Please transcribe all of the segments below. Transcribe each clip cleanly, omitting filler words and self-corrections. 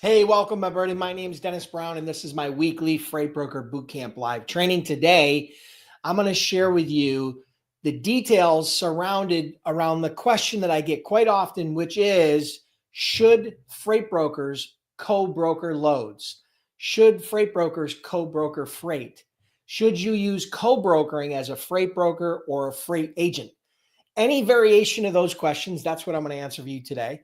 Hey, welcome, everybody. My name is Dennis Brown, and this is my weekly Freight Broker Bootcamp live training. Today, I'm going to share with you the details surrounded around the question that I get quite often, which is, should freight brokers co-broker loads? Should freight brokers co-broker freight? Should you use co-brokering as a freight broker or a freight agent? Any variation of those questions, that's what I'm going to answer for you today.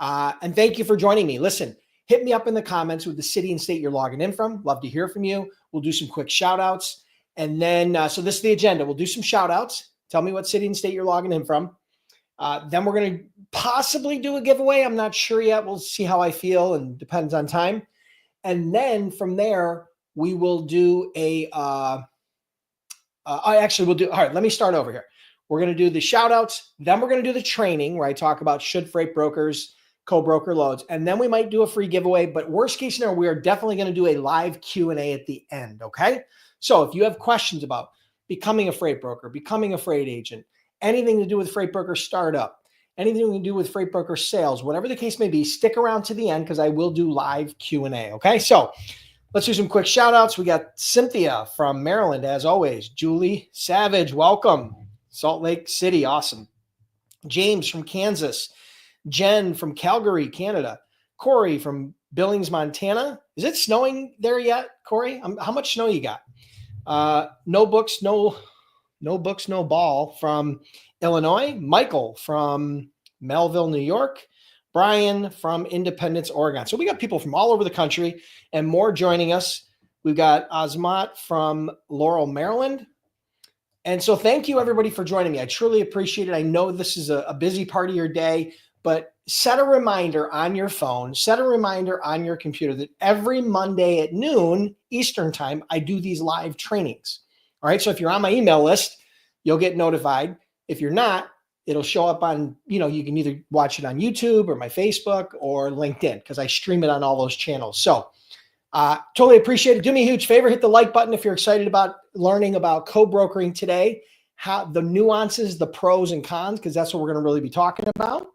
And thank you for joining me. Listen, hit me up in the comments with the city and state you're logging in from. Love to hear from you. We'll do some quick shout outs. And then, so this is the agenda. We'll do some shout outs. Tell me what city and state you're logging in from. Then we're going to possibly do a giveaway. I'm not sure yet. We'll see how I feel and depends on time. And then from there, we will do all right, let me start over here. We're going to do the shout outs. Then we're going to do the training where I talk about should freight brokers co-broker loads. And then we might do a free giveaway, but worst case scenario, we are definitely going to do a live Q&A at the end. Okay. So if you have questions about becoming a freight broker, becoming a freight agent, anything to do with freight broker startup, anything to do with freight broker sales, whatever the case may be, stick around to the end because I will do live Q&A. Okay. So let's do some quick shout outs. We got Cynthia from Maryland, as always. Julie Savage, welcome. Salt Lake City, awesome. James from Kansas. Jen from Calgary, Canada. Corey from Billings, Montana. Is it snowing there yet, Corey? How much snow you got? No books, no ball from Illinois. Michael from Melville, New York. Brian from Independence, Oregon. So we got people from all over the country and more joining us. We've got Azmat from Laurel, Maryland. And so thank you, everybody, for joining me. I truly appreciate it. I know this is a busy part of your day, but set a reminder on your phone, set a reminder on your computer that every Monday at noon Eastern time, I do these live trainings. All right. So if you're on my email list, you'll get notified. If you're not, it'll show up on, you can either watch it on YouTube or my Facebook or LinkedIn because I stream it on all those channels. So totally appreciate it. Do me a huge favor. Hit the like button if you're excited about learning about co-brokering today, how the nuances, the pros and cons, because that's what we're going to really be talking about.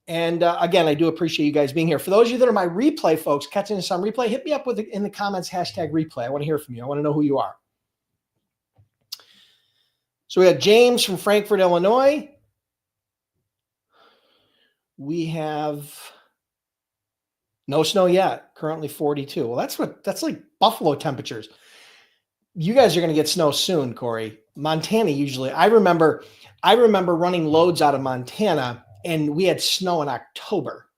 And again, I do appreciate you guys being here. For those of you that are my replay folks, catching this on replay, hit me up in the comments, #replay. I want to hear from you. I want to know who you are. So we got James from Frankfort, Illinois. We have no snow yet, currently 42. Well, that's like Buffalo temperatures. You guys are going to get snow soon, Corey. Montana usually. I remember running loads out of Montana and we had snow in October.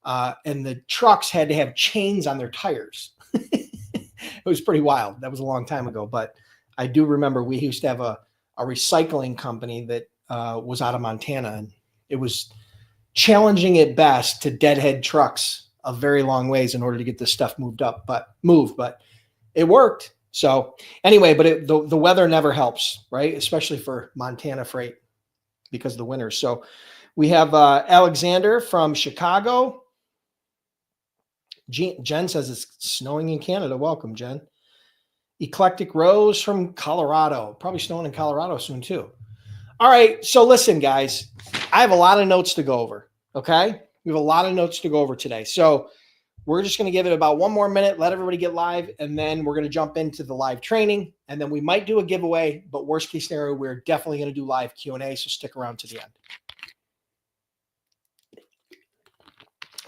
And the trucks had to have chains on their tires. It was pretty wild. That was a long time ago, but I do remember we used to have a recycling company that was out of Montana, and it was challenging at best to deadhead trucks a very long ways in order to get this stuff moved, but it worked. So anyway, but the weather never helps, right? Especially for Montana freight because of the winters. So we have Alexander from Chicago. Jen says it's snowing in Canada. Welcome, Jen. Eclectic Rose from Colorado. Probably snowing in Colorado soon too. All right. So listen, guys, I have a lot of notes to go over. Okay. We have a lot of notes to go over today. So we're just going to give it about one more minute, let everybody get live, and then we're going to jump into the live training, and then we might do a giveaway, but worst case scenario, we're definitely going to do live Q&A, so stick around to the end.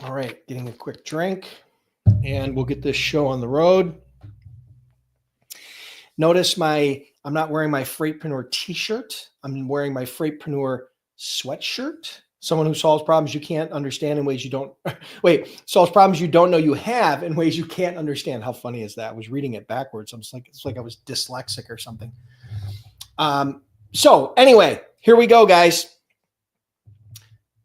All right, getting a quick drink, and we'll get this show on the road. Notice I'm not wearing my Freightpreneur t-shirt. I'm wearing my Freightpreneur sweatshirt. Someone who solves problems you can't understand in ways you don't solves problems you don't know you have in ways you can't understand. How funny is that? I was reading it backwards. It's like I was dyslexic or something. So anyway, here we go, guys.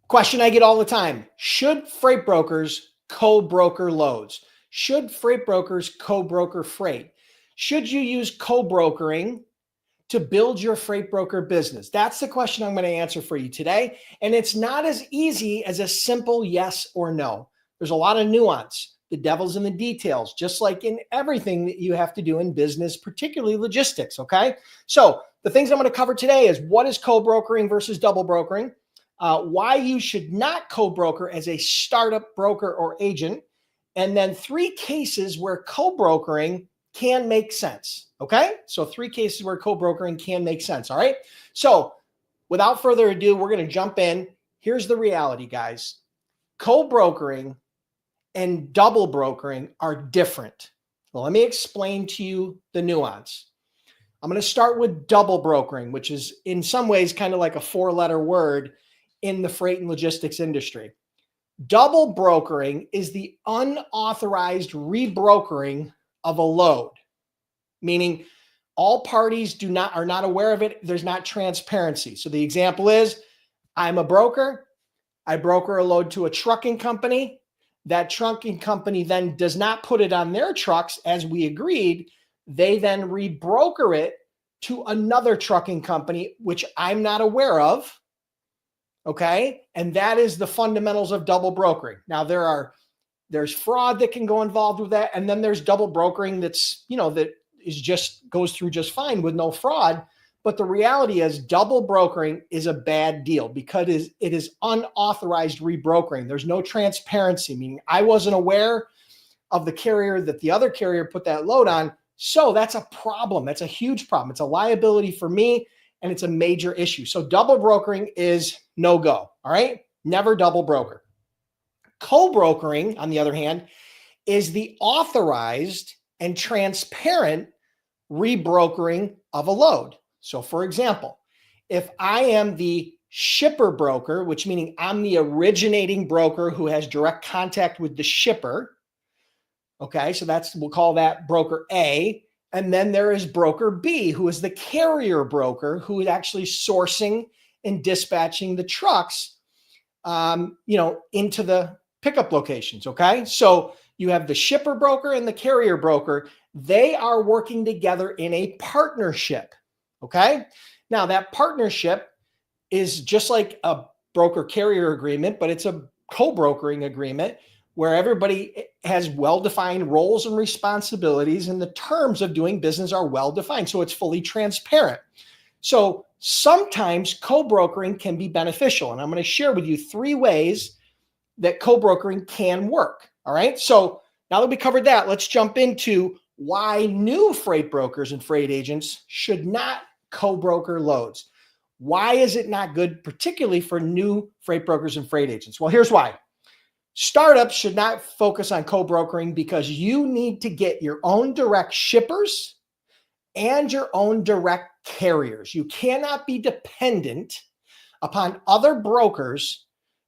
Question I get all the time. Should freight brokers co-broker loads? Should freight brokers co-broker freight? Should you use co-brokering to build your freight broker business? That's the question I'm going to answer for you today. And it's not as easy as a simple yes or no. There's a lot of nuance. The devil's in the details, just like in everything that you have to do in business, particularly logistics. Okay. So the things I'm going to cover today is what is co-brokering versus double brokering, why you should not co-broker as a startup broker or agent, and then 3 cases where co-brokering can make sense. Okay. So 3 cases where co-brokering can make sense. All right. So without further ado, we're going to jump in. Here's the reality, guys. Co-brokering and double brokering are different. Well, let me explain to you the nuance. I'm going to start with double brokering, which is in some ways kind of like a 4-letter word in the freight and logistics industry. Double brokering is the unauthorized rebrokering of a load, meaning all parties are not aware of it. There's not transparency. So the example is, I'm a broker. I broker a load to a trucking company. That trucking company then does not put it on their trucks as we agreed. They then rebroker it to another trucking company, which I'm not aware of. Okay. And that is the fundamentals of double brokering. Now there's fraud that can go involved with that. And then there's double brokering that's, that is goes through just fine with no fraud. But the reality is double brokering is a bad deal because it is unauthorized rebrokering. There's no transparency, meaning I wasn't aware of the carrier that the other carrier put that load on. So that's a problem. That's a huge problem. It's a liability for me, and it's a major issue. So double brokering is no go. All right. Never double broker. Co-brokering, on the other hand, is the authorized and transparent rebrokering of a load. So for example, if I am the shipper broker, which meaning I'm the originating broker who has direct contact with the shipper. Okay. So we'll call that broker A. And then there is broker B, who is the carrier broker who is actually sourcing and dispatching the trucks, into the pickup locations. Okay. So you have the shipper broker and the carrier broker. They are working together in a partnership. Okay. Now that partnership is just like a broker carrier agreement, but it's a co-brokering agreement where everybody has well-defined roles and responsibilities, and the terms of doing business are well-defined. So it's fully transparent. So sometimes co-brokering can be beneficial. And I'm going to share with you 3 ways that co-brokering can work. All right. So now that we covered that, let's jump into why new freight brokers and freight agents should not co-broker loads. Why is it not good, particularly for new freight brokers and freight agents? Well, here's why. Startups should not focus on co-brokering because you need to get your own direct shippers and your own direct carriers. You cannot be dependent upon other brokers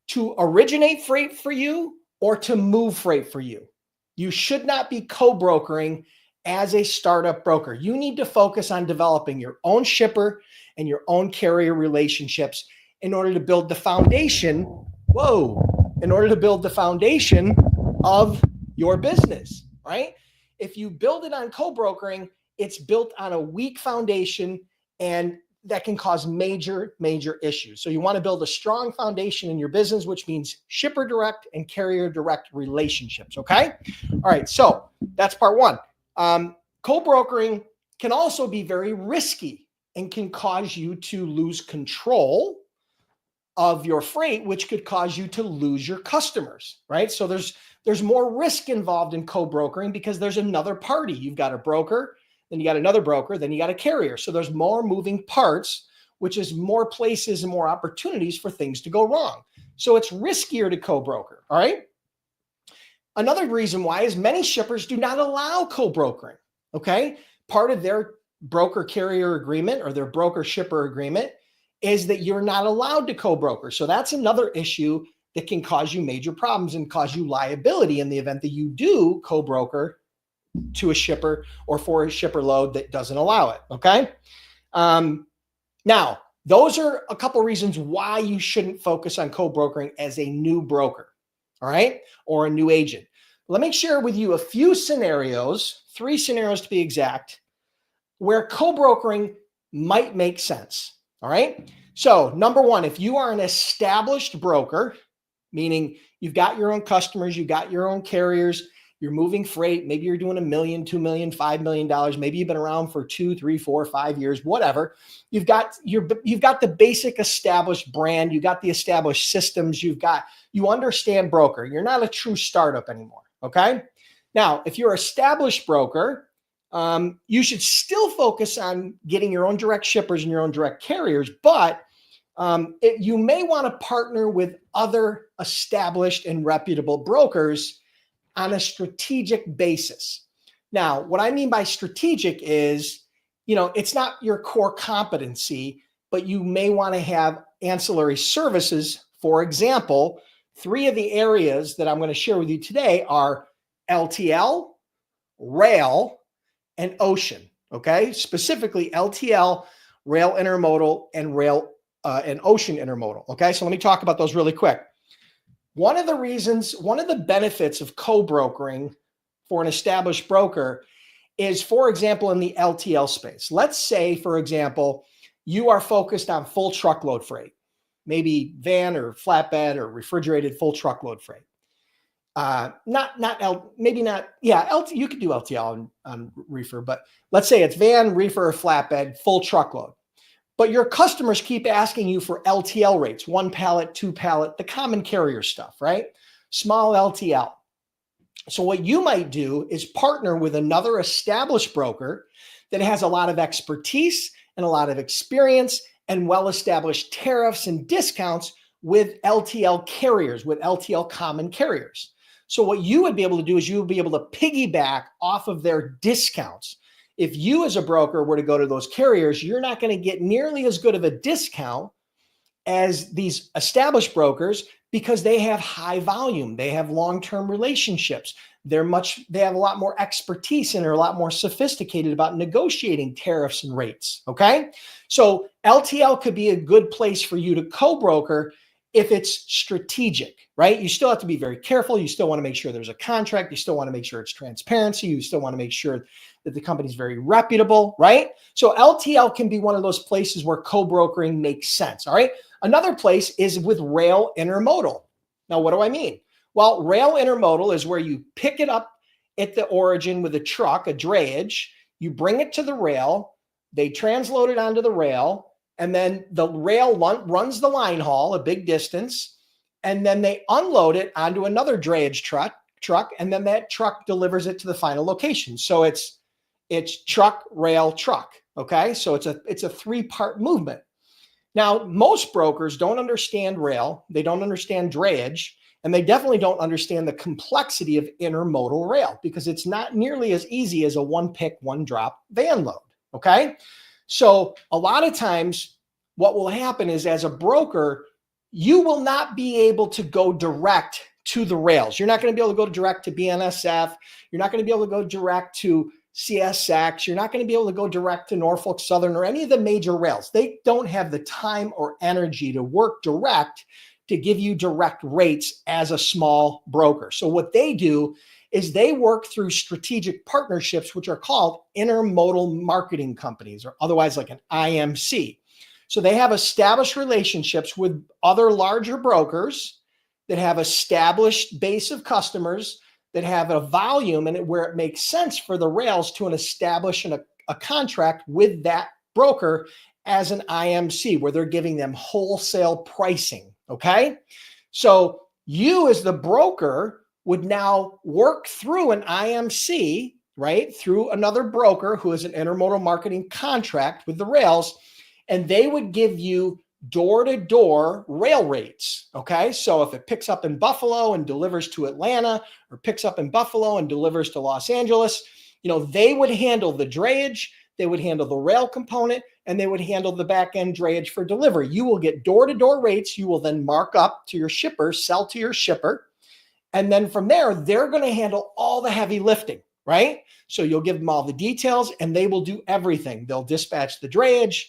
to originate freight for you or to move freight for you. You should not be co-brokering as a startup broker. You need to focus on developing your own shipper and your own carrier relationships in order to build the foundation. In order to build the foundation of your business, right? If you build it on co-brokering, it's built on a weak foundation, and that can cause major, major issues. So you want to build a strong foundation in your business, which means shipper direct and carrier direct relationships. Okay. All right. So that's part 1. Co-brokering can also be very risky and can cause you to lose control of your freight, which could cause you to lose your customers, right? So there's more risk involved in co-brokering because there's another party. You've got a broker, then you got another broker, then you got a carrier. So there's more moving parts, which is more places and more opportunities for things to go wrong. So it's riskier to co-broker, all right? Another reason why is many shippers do not allow co-brokering, okay? Part of their broker carrier agreement or their broker shipper agreement is that you're not allowed to co-broker. So that's another issue that can cause you major problems and cause you liability in the event that you do co-broker to a shipper or for a shipper load that doesn't allow it. Okay. Now, those are a couple reasons why you shouldn't focus on co-brokering as a new broker. All right. Or a new agent. Let me share with you a few scenarios, 3 scenarios to be exact, where co-brokering might make sense. All right. So number 1, if you are an established broker, meaning you've got your own customers, you've got your own carriers, you're moving freight, maybe you're doing $1 million, $2 million, $5 million. Maybe you've been around for 2, 3, 4, 5 years, whatever. You've got the basic established brand. You got the established systems. You understand broker. You're not a true startup anymore. Okay. Now, if you're an established broker, you should still focus on getting your own direct shippers and your own direct carriers, but you may want to partner with other established and reputable brokers on a strategic basis. Now, what I mean by strategic is, it's not your core competency, but you may want to have ancillary services. For example, 3 of the areas that I'm going to share with you today are LTL, rail, and ocean. Okay, specifically LTL, rail intermodal, and rail and ocean intermodal. Okay, so let me talk about those really quick. One of the benefits of co-brokering for an established broker is, for example, in the LTL space. Let's say, for example, you are focused on full truckload freight, maybe van or flatbed or refrigerated full truckload freight. You could do LTL on reefer, but let's say it's van, reefer, or flatbed, full truckload. But your customers keep asking you for LTL rates, 1 pallet, 2 pallet, the common carrier stuff, right? Small LTL. So what you might do is partner with another established broker that has a lot of expertise and a lot of experience and well-established tariffs and discounts with LTL carriers, with LTL common carriers. So what you would be able to do is you would be able to piggyback off of their discounts. If you as a broker were to go to those carriers, you're not going to get nearly as good of a discount as these established brokers because they have high volume. They have long-term relationships. They have a lot more expertise and are a lot more sophisticated about negotiating tariffs and rates. Okay. So LTL could be a good place for you to co-broker if it's strategic, right? You still have to be very careful. You still want to make sure there's a contract. You still want to make sure it's transparency. You still want to make sure that the company's very reputable, right? So LTL can be one of those places where co-brokering makes sense, all right? Another place is with rail intermodal. Now, what do I mean? Well, rail intermodal is where you pick it up at the origin with a truck, a drayage, you bring it to the rail, they transload it onto the rail, and then the rail runs the line haul a big distance, and then they unload it onto another drayage truck, and then that truck delivers it to the final location. So it's truck, rail, truck. Okay, so it's a 3-part movement. Now, most brokers don't understand rail, they don't understand drayage, and they definitely don't understand the complexity of intermodal rail because it's not nearly as easy as a one-pick, one-drop van load. Okay, so a lot of times what will happen is, as a broker, you will not be able to go direct to the rails. You're not going to be able to go direct to BNSF. You're not going to be able to go direct to CSX. You're not going to be able to go direct to Norfolk Southern or any of the major rails. They don't have the time or energy to work direct to give you direct rates as a small broker. So what they do is they work through strategic partnerships, which are called intermodal marketing companies, or otherwise like an IMC. So they have established relationships with other larger brokers that have established base of customers that have a volume and where it makes sense for the rails to establish a contract with that broker as an IMC, where they're giving them wholesale pricing. Okay. So you as the broker would now work through an IMC, right? Through another broker who has an intermodal marketing contract with the rails, and they would give you door-to-door rail rates. Okay. So if it picks up in Buffalo and delivers to Atlanta, or picks up in Buffalo and delivers to Los Angeles, they would handle the drayage, they would handle the rail component, and they would handle the back-end drayage for delivery. You will get door-to-door rates. You will then mark up to your shipper, sell to your shipper. And then from there, they're going to handle all the heavy lifting, right? So you'll give them all the details and they will do everything. They'll dispatch the drayage,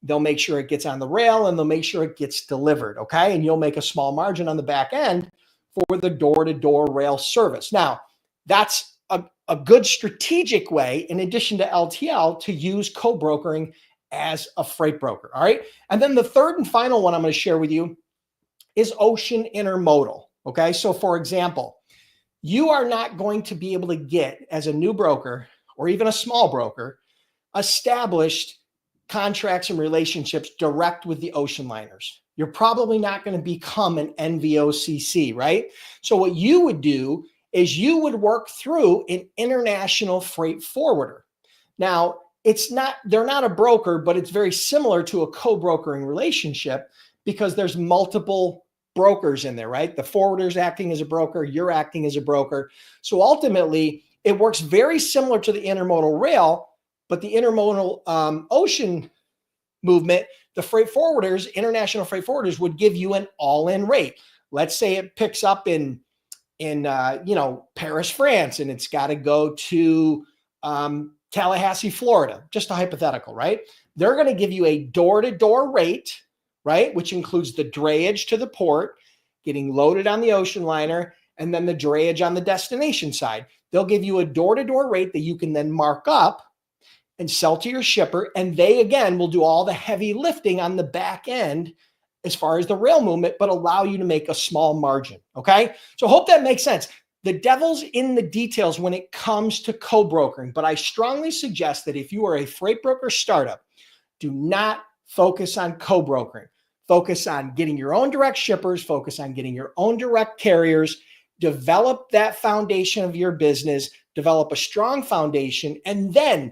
they'll make sure it gets on the rail, and they'll make sure it gets delivered, okay? And you'll make a small margin on the back end for the door-to-door rail service. Now, that's a good strategic way, in addition to LTL, to use co-brokering as a freight broker, all right? And then the third and final one I'm going to share with you is ocean intermodal, okay? So for example, you are not going to be able to get, as a new broker or even a small broker, established contracts and relationships direct with the ocean liners. You're probably not going to become an NVOCC, right? So what you would do is you would work through an international freight forwarder. Now, they're not a broker, but it's very similar to a co-brokering relationship because there's multiple brokers in there, right? The forwarder's acting as a broker, you're acting as a broker. So ultimately, it works very similar to the intermodal rail, but the intermodal ocean movement, the freight forwarders, international freight forwarders would give you an all-in rate. Let's say it picks up in Paris, France, and it's got to go to Tallahassee, Florida, just a hypothetical, right? They're going to give you a door-to-door rate, right? Which includes the drayage to the port, getting loaded on the ocean liner, and then the drayage on the destination side. They'll give you a door-to-door rate that you can then mark up and sell to your shipper. And they, again, will do all the heavy lifting on the back end as far as the rail movement, but allow you to make a small margin. Okay. So hope that makes sense. The devil's in the details when it comes to co-brokering, but I strongly suggest that if you are a freight broker startup, do not focus on co-brokering. Focus on getting your own direct shippers, focus on getting your own direct carriers, develop that foundation of your business, develop a strong foundation, and then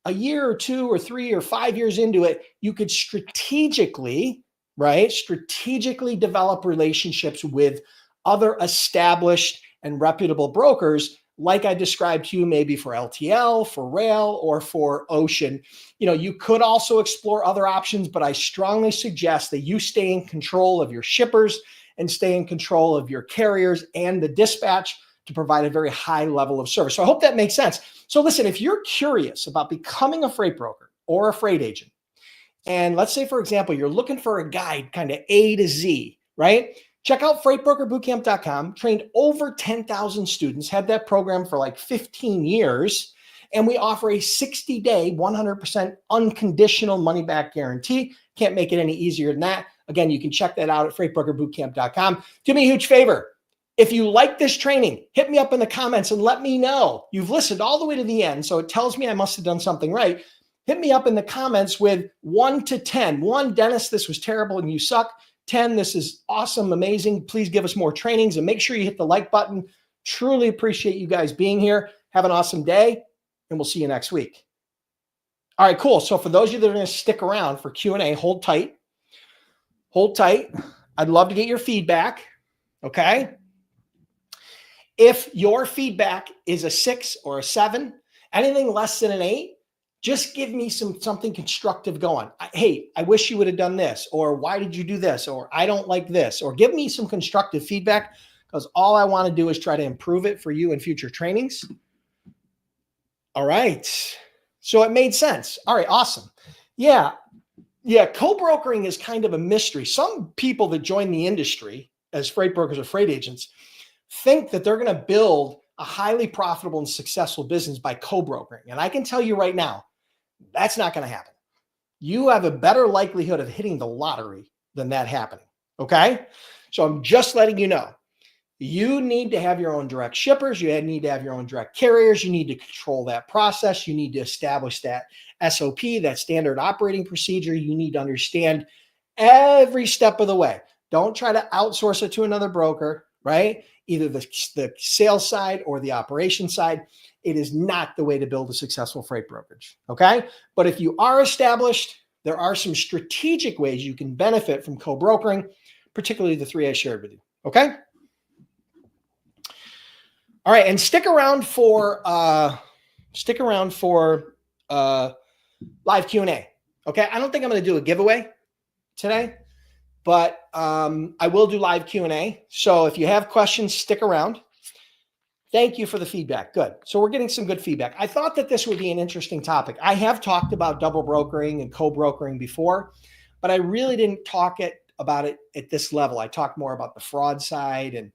a year or 2 or 3 or 5 years into it, you could strategically develop relationships with other established and reputable brokers, like I described to you, maybe for LTL, for rail, or for ocean. You could also explore other options, but I strongly suggest that you stay in control of your shippers and stay in control of your carriers and the dispatch to provide a very high level of service. So I hope that makes sense. So listen, if you're curious about becoming a freight broker or a freight agent, and let's say, for example, you're looking for a guide kind of A to Z, right? Check out freightbrokerbootcamp.com. Trained over 10,000 students, had that program for like 15 years. And we offer a 60-day, 100% unconditional money-back guarantee. Can't make it any easier than that. Again, you can check that out at freightbrokerbootcamp.com. Do me a huge favor. If you like this training, hit me up in the comments and let me know. You've listened all the way to the end, so it tells me I must have done something right. Hit me up in the comments with 1 to 10. 1, Dennis, this was terrible and you suck. 10, this is awesome, amazing. Please give us more trainings and make sure you hit the like button. Truly appreciate you guys being here. Have an awesome day, and we'll see you next week. All right, cool. So for those of you that are going to stick around for Q&A, hold tight. Hold tight. I'd love to get your feedback, okay? If your feedback is a 6 or a 7, anything less than an 8, just give me something constructive going. Hey, I wish you would have done this, or why did you do this, or I don't like this, or give me some constructive feedback, because all I want to do is try to improve it for you in future trainings. All right. So it made sense. All right, awesome. Yeah, co-brokering is kind of a mystery. Some people that join the industry as freight brokers or freight agents think that they're going to build a highly profitable and successful business by co-brokering. And I can tell you right now, that's not going to happen. You have a better likelihood of hitting the lottery than that happening. Okay. So I'm just letting you know, you need to have your own direct shippers. You need to have your own direct carriers. You need to control that process. You need to establish that SOP, that standard operating procedure. You need to understand every step of the way. Don't try to outsource it to another broker, right? Either the sales side or the operation side. It is not the way to build a successful freight brokerage, okay? But if you are established, there are some strategic ways you can benefit from co-brokering, particularly the 3 I shared with you, okay? All right, and stick around for live Q&A, okay? I don't think I'm going to do a giveaway today, but I will do live Q&A. So if you have questions, stick around. Thank you for the feedback. Good. So we're getting some good feedback. I thought that this would be an interesting topic. I have talked about double brokering and co-brokering before, but I really didn't talk about it at this level. I talked more about the fraud side and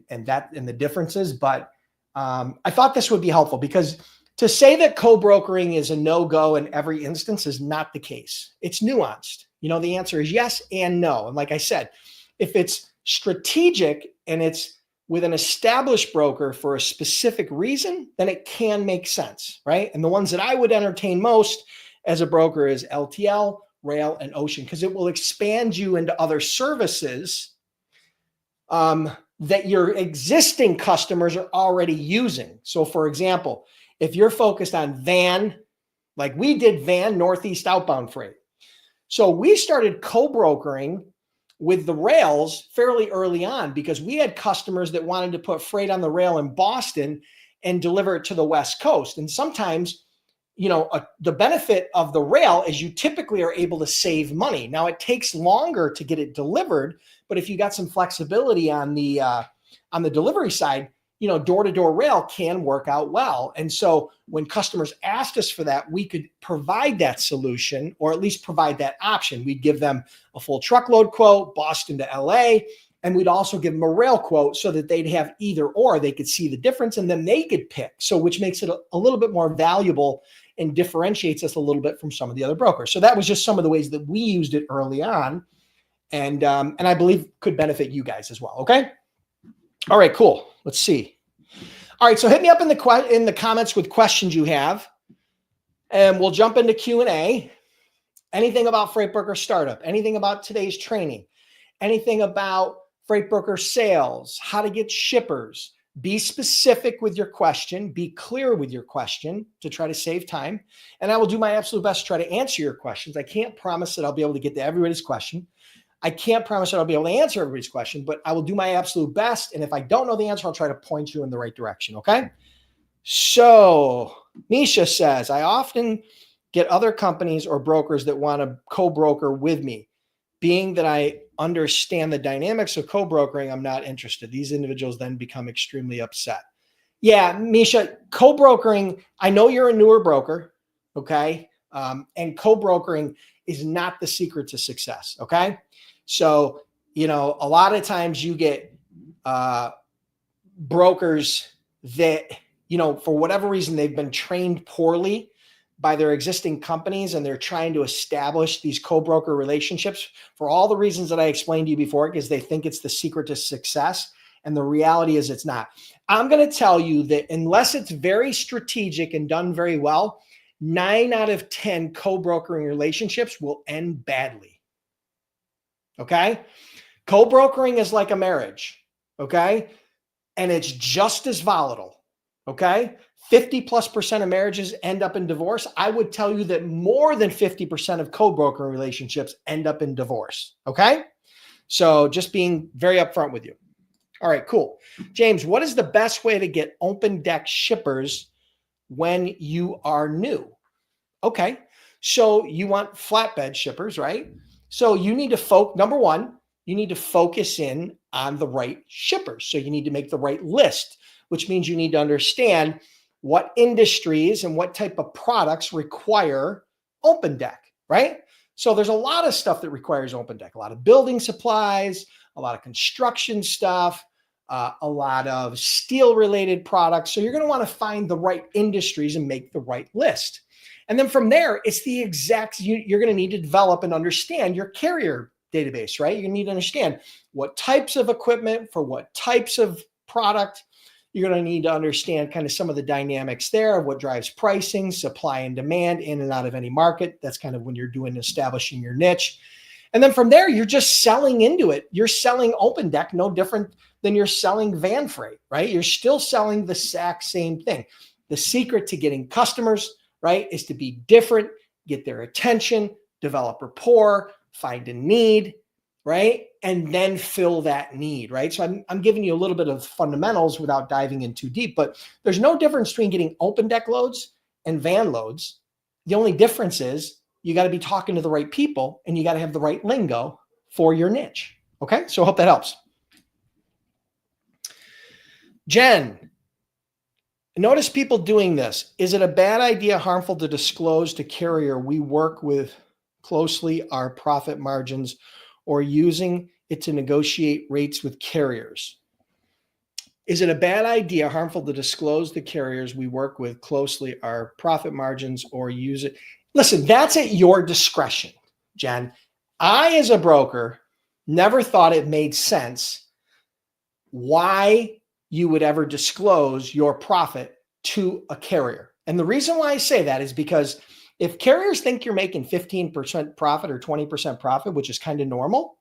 the differences. But I thought this would be helpful, because to say that co-brokering is a no-go in every instance is not the case. It's nuanced. The answer is yes and no. And like I said, if it's strategic and it's with an established broker for a specific reason, then it can make sense, right? And the ones that I would entertain most as a broker is LTL, rail, and ocean, because it will expand you into other services that your existing customers are already using. So for example, if you're focused on van, like we did van Northeast outbound freight. So we started co-brokering with the rails fairly early on because we had customers that wanted to put freight on the rail in Boston and deliver it to the West Coast. And sometimes, the benefit of the rail is you typically are able to save money. Now it takes longer to get it delivered, but if you got some flexibility on the delivery side, door-to-door rail can work out well. And so when customers asked us for that, we could provide that solution, or at least provide that option. We'd give them a full truckload quote, Boston to LA, and we'd also give them a rail quote so that they'd have either or. They could see the difference and then they could pick. So which makes it a little bit more valuable and differentiates us a little bit from some of the other brokers. So that was just some of the ways that we used it early on, and I believe could benefit you guys as well. Okay. All right, cool. Let's see. All right, so hit me up in the comments with questions you have, and we'll jump into Q&A. Anything about Freight Broker Startup, anything about today's training, anything about Freight Broker sales, how to get shippers. Be specific with your question, be clear with your question to try to save time, and I will do my absolute best to try to answer your questions. I can't promise that I'll be able to get to everybody's question. I can't promise that I'll be able to answer everybody's question, but I will do my absolute best. And if I don't know the answer, I'll try to point you in the right direction. Okay. So Misha says, I often get other companies or brokers that want to co-broker with me. Being that I understand the dynamics of co-brokering, I'm not interested. These individuals then become extremely upset. Yeah, Misha, co-brokering, I know you're a newer broker. Okay. And co-brokering is not the secret to success. Okay. So, a lot of times you get brokers that, for whatever reason, they've been trained poorly by their existing companies, and they're trying to establish these co-broker relationships for all the reasons that I explained to you before, because they think it's the secret to success. And the reality is it's not. I'm going to tell you that unless it's very strategic and done very well, 9 out of 10 co-brokering relationships will end badly. Okay. Co-brokering is like a marriage. Okay. And it's just as volatile. Okay. 50+% of marriages end up in divorce. I would tell you that more than 50% of co-brokering relationships end up in divorce. Okay. So just being very upfront with you. All right, cool. James, what is the best way to get open deck shippers when you are new? Okay. So you want flatbed shippers, right? So you need to number one, you need to focus in on the right shippers. So you need to make the right list, which means you need to understand what industries and what type of products require open deck, right? So there's a lot of stuff that requires open deck, a lot of building supplies, a lot of construction stuff, a lot of steel related products. So you're going to want to find the right industries and make the right list. And then from there, it's the exact, you're going to need to develop and understand your carrier database, right? You need to understand what types of equipment for what types of product. You're going to need to understand kind of some of the dynamics there of what drives pricing, supply and demand in and out of any market. That's kind of when you're doing establishing your niche. And then from there, you're just selling into it. You're selling open deck, no different than you're selling van freight, right? You're still selling the exact same thing. The secret to getting customers, right, is to be different, get their attention, develop rapport, find a need, right? And then fill that need, right? So I'm giving you a little bit of fundamentals without diving in too deep, but there's no difference between getting open deck loads and van loads. The only difference is you got to be talking to the right people and you got to have the right lingo for your niche. Okay. So I hope that helps. Jen, notice people doing this. Is it a bad idea, harmful to disclose to carrier we work with closely our profit margins or using it to negotiate rates with carriers? Is it a bad idea, harmful to disclose the carriers we work with closely our profit margins or use it? Listen, that's at your discretion, Jen. I, as a broker, never thought it made sense why you would ever disclose your profit to a carrier. And the reason why I say that is because if carriers think you're making 15% profit or 20% profit, which is kind of normal,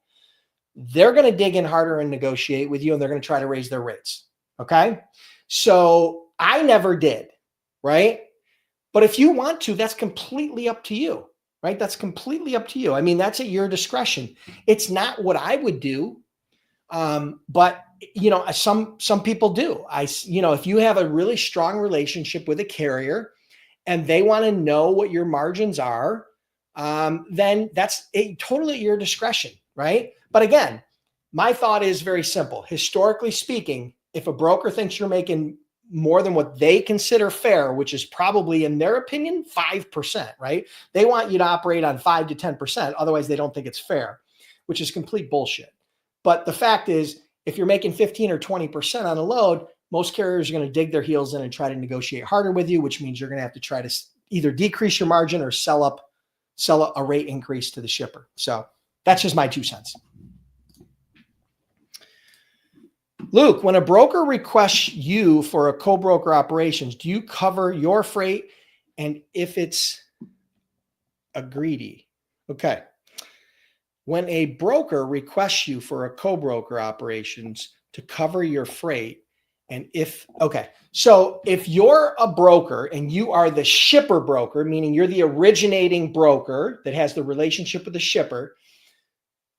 they're going to dig in harder and negotiate with you, and they're going to try to raise their rates. Okay. So I never did, right? But if you want to, that's completely up to you, right? That's completely up to you. I mean, that's at your discretion. It's not what I would do. But some people do. If you have a really strong relationship with a carrier and they want to know what your margins are, then that's totally at your discretion, right? But again, my thought is very simple. Historically speaking, if a broker thinks you're making more than what they consider fair, which is probably, in their opinion, 5%, right? They want you to operate on 5 to 10%. Otherwise, they don't think it's fair, which is complete bullshit. But the fact is, if you're making 15 or 20% on a load, most carriers are going to dig their heels in and try to negotiate harder with you, which means you're going to have to try to either decrease your margin or sell a rate increase to the shipper. So that's just my 2 cents. Luke, when a broker requests you for a co-broker operations, do you cover your freight? And if it's a greedy, okay. When a broker requests you for a co-broker operations to cover your freight, so if you're a broker and you are the shipper broker, meaning you're the originating broker that has the relationship with the shipper,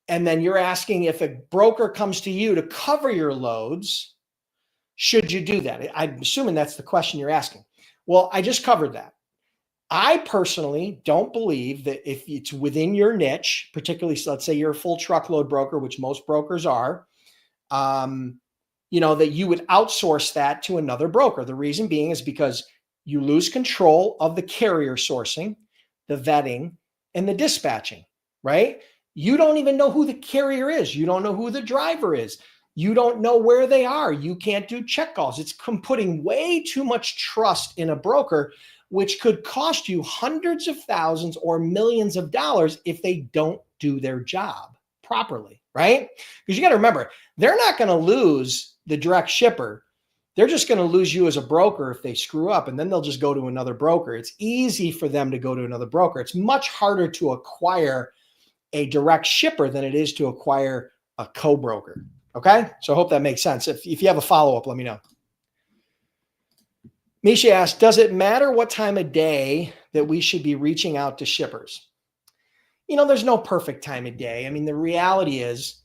and then you're asking if a broker comes to you to cover your loads, should you do that? I'm assuming that's the question you're asking. Well, I just covered that. I personally don't believe that if it's within your niche, particularly, so let's say you're a full truckload broker, which most brokers are, that you would outsource that to another broker. The reason being is because you lose control of the carrier sourcing, the vetting, and the dispatching, right? You don't even know who the carrier is. You don't know who the driver is. You don't know where they are. You can't do check calls. It's putting way too much trust in a broker, which could cost you hundreds of thousands or millions of dollars if they don't do their job properly, right? Because you got to remember, they're not going to lose the direct shipper. They're just going to lose you as a broker if they screw up, and then they'll just go to another broker. It's easy for them to go to another broker. It's much harder to acquire a direct shipper than it is to acquire a co-broker. Okay. So I hope that makes sense. If you have a follow-up, let me know. Misha asked, does it matter what time of day that we should be reaching out to shippers? There's no perfect time of day. I mean, the reality is,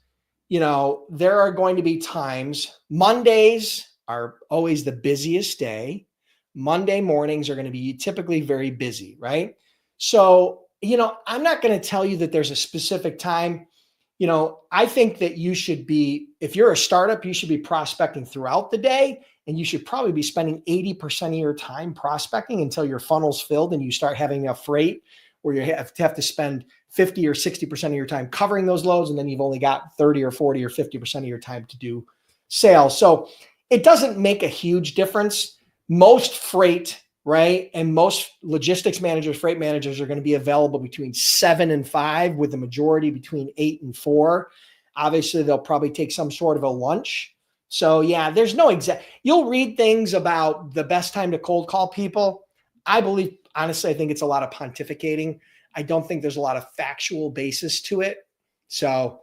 there are going to be times. Mondays are always the busiest day. Monday mornings are going to be typically very busy, right? So, I'm not going to tell you that there's a specific time. I think that you should be, if you're a startup, you should be prospecting throughout the day, and you should probably be spending 80% of your time prospecting until your funnel's filled and you start having a freight where you have to spend 50 or 60% of your time covering those loads. And then you've only got 30 or 40 or 50% of your time to do sales. So it doesn't make a huge difference. Most freight, right, and most logistics managers, freight managers are going to be available between 7 and 5, with the majority between 8 and 4. Obviously, they'll probably take some sort of a lunch. So yeah, there's no exact, you'll read things about the best time to cold call people. I believe, honestly, I think it's a lot of pontificating. I don't think there's a lot of factual basis to it. So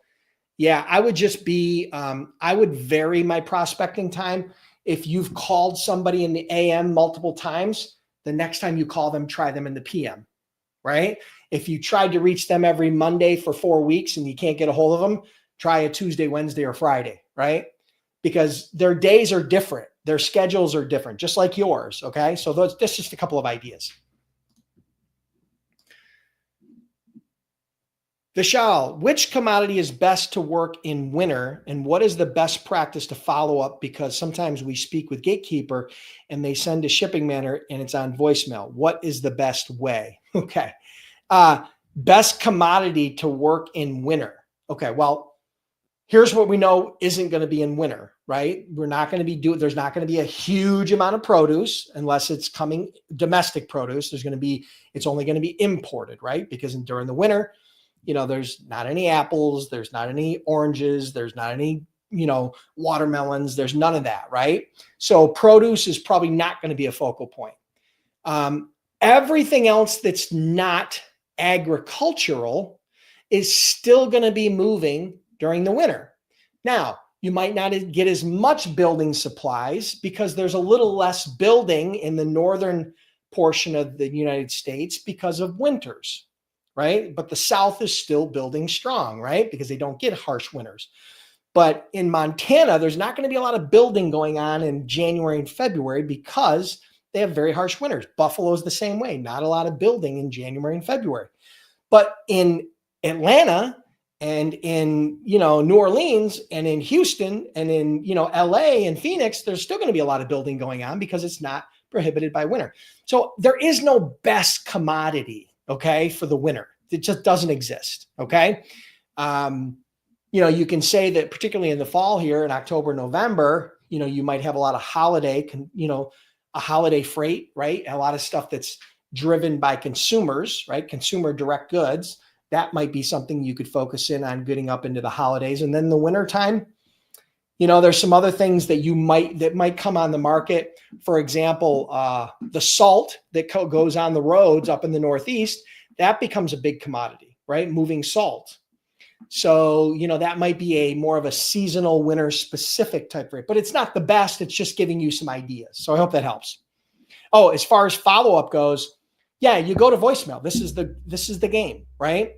yeah, I would just be, I would vary my prospecting time. If you've called somebody in the AM multiple times, the next time you call them, try them in the PM, right? If you tried to reach them every Monday for 4 weeks and you can't get a hold of them, try a Tuesday, Wednesday, or Friday, right? Because their days are different. Their schedules are different, just like yours, okay? So that's just a couple of ideas. Vishal, which commodity is best to work in winter, and what is the best practice to follow up? Because sometimes we speak with Gatekeeper and they send a shipping manager and it's on voicemail. What is the best way? Okay. Best commodity to work in winter. Okay. Well, here's what we know isn't going to be in winter, right? We're not going to be there's not going to be a huge amount of produce unless it's coming domestic produce. It's only going to be imported, right? Because during the winter, there's not any apples, there's not any oranges, there's not any, watermelons, there's none of that, right? So produce is probably not going to be a focal point. Everything else that's not agricultural is still going to be moving during the winter. Now, you might not get as much building supplies because there's a little less building in the northern portion of the United States because of winters, right? But the South is still building strong, right? Because they don't get harsh winters. But in Montana, there's not going to be a lot of building going on in January and February because they have very harsh winters. Buffalo's the same way, not a lot of building in January and February. But in Atlanta and in, New Orleans and in Houston and in, LA and Phoenix, there's still going to be a lot of building going on because it's not prohibited by winter. So there is no best commodity, okay, for the winter. It just doesn't exist, okay? You can say that particularly in the fall here in October, November, you might have a lot of holiday, a holiday freight, right? A lot of stuff that's driven by consumers, right? Consumer direct goods. That might be something you could focus in on getting up into the holidays. And then the wintertime, there's some other things that might come on the market. For example, the salt that goes on the roads up in the Northeast, that becomes a big commodity, right? Moving salt. So, that might be a more of a seasonal winter specific type rate, but it's not the best. It's just giving you some ideas. So I hope that helps. Oh, as far as follow-up goes, yeah, you go to voicemail. This is the game, right?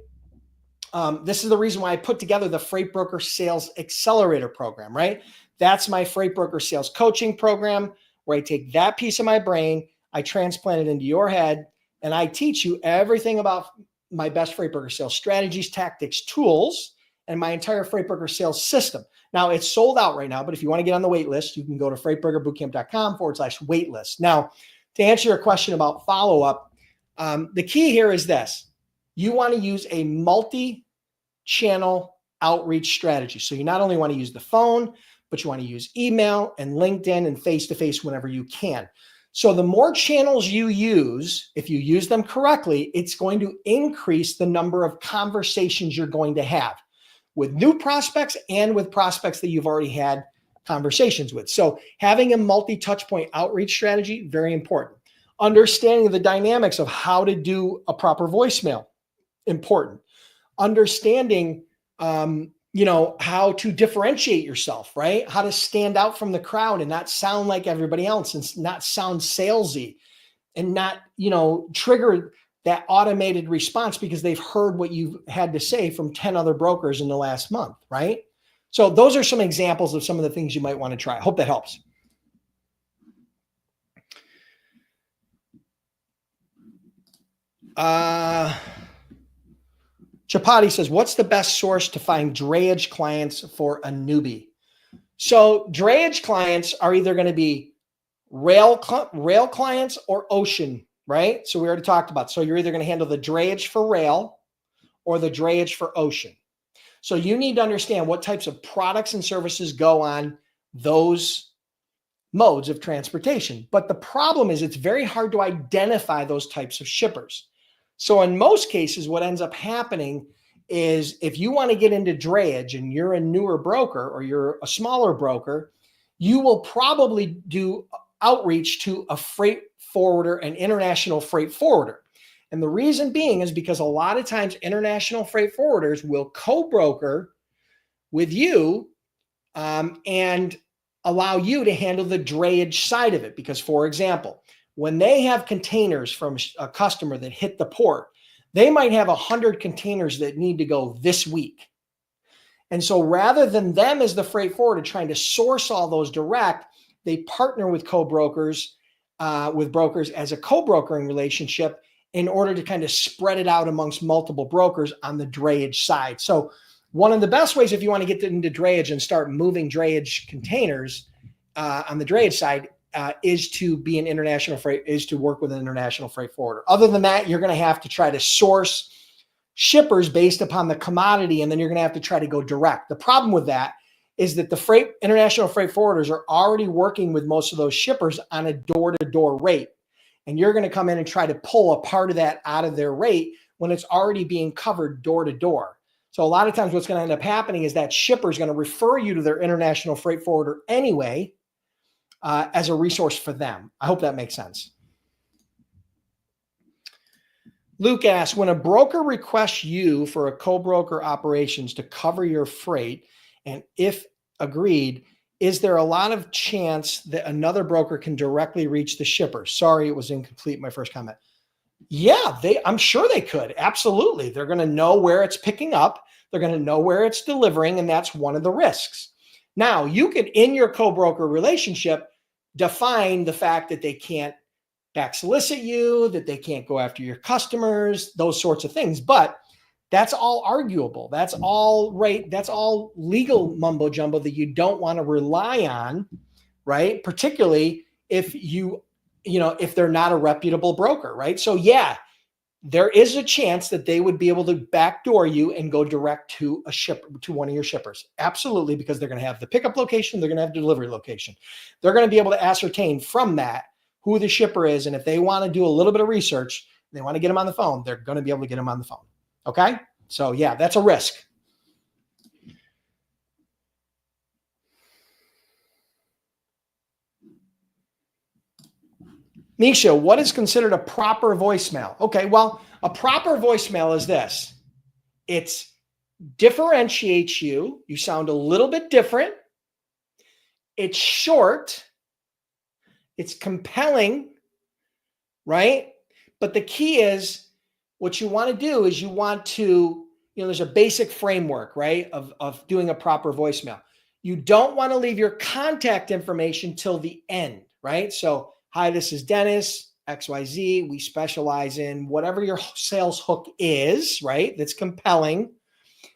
This is the reason why I put together the Freight Broker Sales Accelerator program, right? That's my Freight Broker Sales Coaching program where I take that piece of my brain, I transplant it into your head, and I teach you everything about my best freight broker sales strategies, tactics, tools, and my entire freight broker sales system. Now it's sold out right now, but if you want to get on the wait list, you can go to freightbrokerbootcamp.com/waitlist. Now, to answer your question about follow-up, the key here is this. You want to use a multi-channel outreach strategy. So you not only want to use the phone, but you want to use email and LinkedIn and face-to-face whenever you can. So the more channels you use, if you use them correctly, it's going to increase the number of conversations you're going to have with new prospects and with prospects that you've already had conversations with. So having a multi-touch point outreach strategy, very important. Understanding the dynamics of how to do a proper voicemail, important. Understanding, how to differentiate yourself, right? How to stand out from the crowd and not sound like everybody else and not sound salesy and not, trigger that automated response because they've heard what you've had to say from 10 other brokers in the last month, right? So those are some examples of some of the things you might want to try. I hope that helps. Chapati says, what's the best source to find drayage clients for a newbie? So drayage clients are either going to be rail clients or ocean, right? So we already talked about. So you're either going to handle the drayage for rail or the drayage for ocean. So you need to understand what types of products and services go on those modes of transportation. But the problem is it's very hard to identify those types of shippers. So in most cases, what ends up happening is if you want to get into drayage and you're a newer broker or you're a smaller broker, you will probably do outreach to a freight forwarder, an international freight forwarder. And the reason being is because a lot of times international freight forwarders will co-broker with you and allow you to handle the drayage side of it. Because, for example, when they have containers from a customer that hit the port, they might have 100 containers that need to go this week. And so rather than them as the freight forwarder trying to source all those direct, they partner with co-brokers, with brokers as a co-brokering relationship in order to kind of spread it out amongst multiple brokers on the drayage side. So one of the best ways if you want to get into drayage and start moving drayage containers on the drayage side is to be to work with an international freight forwarder. Other than that, you're going to have to try to source shippers based upon the commodity, and then you're going to have to try to go direct. The problem with that is that the international freight forwarders are already working with most of those shippers on a door-to-door rate. And you're going to come in and try to pull a part of that out of their rate when it's already being covered door-to-door. So a lot of times what's going to end up happening is that shipper is going to refer you to their international freight forwarder anyway, as a resource for them. I hope that makes sense. Luke asks, when a broker requests you for a co-broker operations to cover your freight, and if agreed, is there a lot of chance that another broker can directly reach the shipper? Sorry, it was incomplete, my first comment. Yeah, I'm sure they could. Absolutely. They're going to know where it's picking up. They're going to know where it's delivering, and that's one of the risks. Now, you could, in your co-broker relationship, define the fact that they can't back solicit you, that they can't go after your customers, those sorts of things. But that's all arguable. That's all right. That's all legal mumbo jumbo that you don't want to rely on, right? Particularly if if they're not a reputable broker, right? So yeah, there is a chance that they would be able to backdoor you and go direct to a shipper, to one of your shippers. Absolutely, because they're going to have the pickup location, they're going to have the delivery location. They're going to be able to ascertain from that who the shipper is. And if they want to do a little bit of research, they want to get them on the phone, they're going to be able to get them on the phone. Okay. So yeah, that's a risk. Nisha, what is considered a proper voicemail? Okay, well, a proper voicemail is this. It differentiates you. You sound a little bit different. It's short. It's compelling, right? But the key is what you want to do is you want to, there's a basic framework, right, of doing a proper voicemail. You don't want to leave your contact information till the end, right? So, hi, this is Dennis, XYZ. We specialize in whatever your sales hook is, right? That's compelling.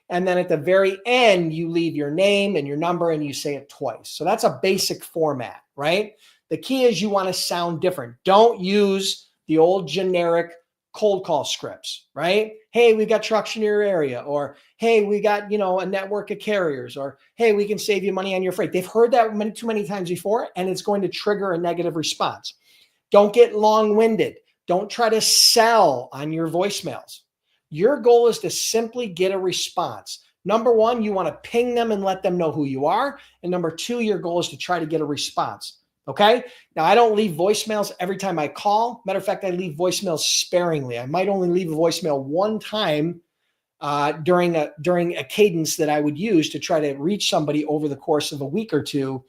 And then at the very end, you leave your name and your number and you say it twice. So that's a basic format, right? The key is you want to sound different. Don't use the old generic cold call scripts, right? Hey, we got trucks in your area, or hey, we got, a network of carriers, or hey, we can save you money on your freight. They've heard that too many times before, and it's going to trigger a negative response. Don't get long-winded. Don't try to sell on your voicemails. Your goal is to simply get a response. Number one, you want to ping them and let them know who you are. And number two, your goal is to try to get a response. Okay. Now, I don't leave voicemails every time I call. Matter of fact, I leave voicemails sparingly. I might only leave a voicemail one time during a cadence that I would use to try to reach somebody over the course of a week or two.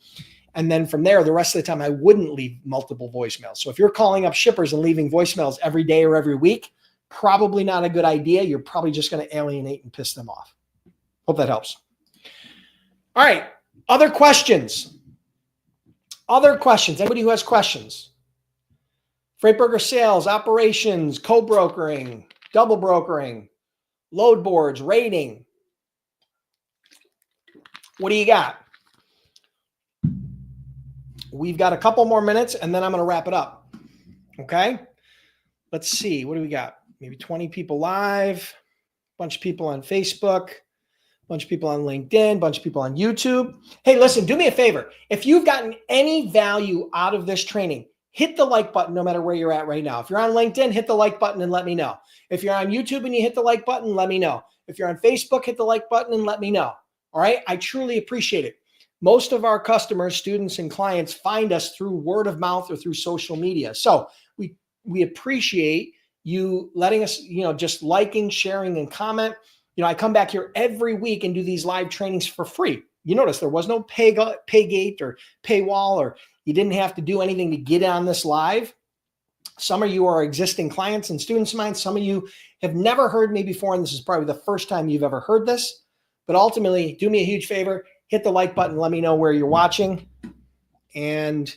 And then from there, the rest of the time, I wouldn't leave multiple voicemails. So if you're calling up shippers and leaving voicemails every day or every week, probably not a good idea. You're probably just going to alienate and piss them off. Hope that helps. All right. Other questions? Anybody who has questions? Freight broker sales, operations, co-brokering, double brokering, load boards, rating. What do you got? We've got a couple more minutes and then I'm going to wrap it up. Okay. Let's see. What do we got? Maybe 20 people live, a bunch of people on Facebook, a bunch of people on LinkedIn, a bunch of people on YouTube. Hey, listen, do me a favor. If you've gotten any value out of this training, hit the like button no matter where you're at right now. If you're on LinkedIn, hit the like button and let me know. If you're on YouTube and you hit the like button, let me know. If you're on Facebook, hit the like button and let me know. All right. I truly appreciate it. Most of our customers, students, and clients find us through word of mouth or through social media. So we appreciate you letting us, just liking, sharing, and comment. I come back here every week and do these live trainings for free. You notice there was no pay gate or paywall, or you didn't have to do anything to get on this live. Some of you are existing clients and students of mine. Some of you have never heard me before, and this is probably the first time you've ever heard this. But ultimately, do me a huge favor. Hit the like button. Let me know where you're watching. And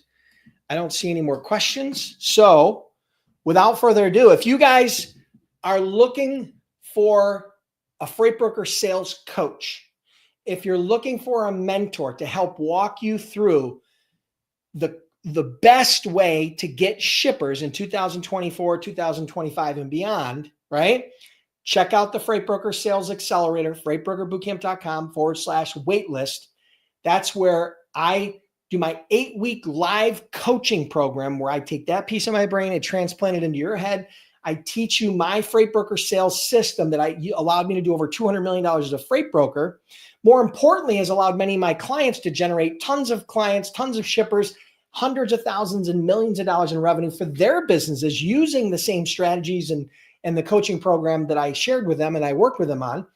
I don't see any more questions. So without further ado, if you guys are looking for a freight broker sales coach, if you're looking for a mentor to help walk you through the best way to get shippers in 2024, 2025 and beyond, right? Check out the Freight Broker Sales Accelerator, freightbrokerbootcamp.com/waitlist. That's where I do my 8-week live coaching program where I take that piece of my brain and transplant it into your head. I teach you my freight broker sales system that allowed me to do over $200 million as a freight broker. More importantly, has allowed many of my clients to generate tons of clients, tons of shippers, hundreds of thousands and millions of dollars in revenue for their businesses using the same strategies and and the coaching program that I shared with them and I worked with them on.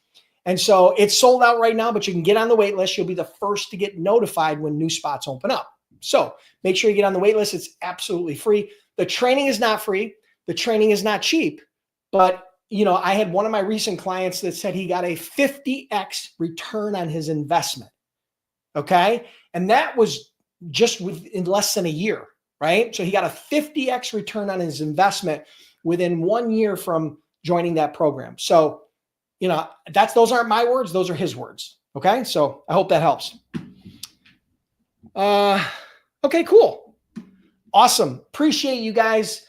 And so it's sold out right now, but you can get on the wait list. You'll be the first to get notified when new spots open up. So make sure you get on the wait list. It's absolutely free. The training is not free. The training is not cheap. But, you know, I had one of my recent clients that said he got a 50x return on his investment. Okay. And that was just in less than a year, right? So he got a 50x return on his investment within 1 year from joining that program. So, you know, those aren't my words. Those are his words. Okay. So I hope that helps. Okay, cool. Awesome. Appreciate you guys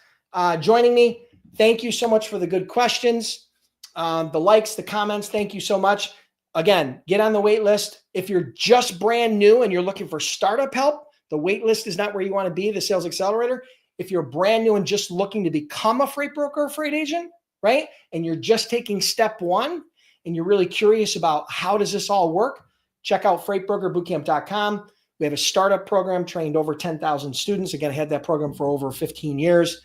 joining me. Thank you so much for the good questions, the likes, the comments. Thank you so much. Again, get on the wait list. If you're just brand new and you're looking for startup help, the wait list is not where you want to be, the Sales Accelerator. If you're brand new and just looking to become a freight broker or freight agent, right? And you're just taking step one and you're really curious about how does this all work, check out freightbrokerbootcamp.com. We have a startup program, trained over 10,000 students. Again, I had that program for over 15 years.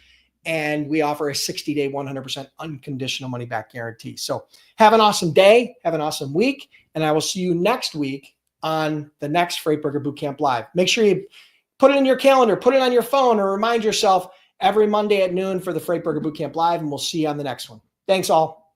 And we offer a 60-day, 100% unconditional money back guarantee. So have an awesome day. Have an awesome week. And I will see you next week on the next Freight Broker Bootcamp Live. Make sure you put it in your calendar, put it on your phone, or remind yourself every Monday at noon for the Freight Broker Bootcamp Live. And we'll see you on the next one. Thanks all.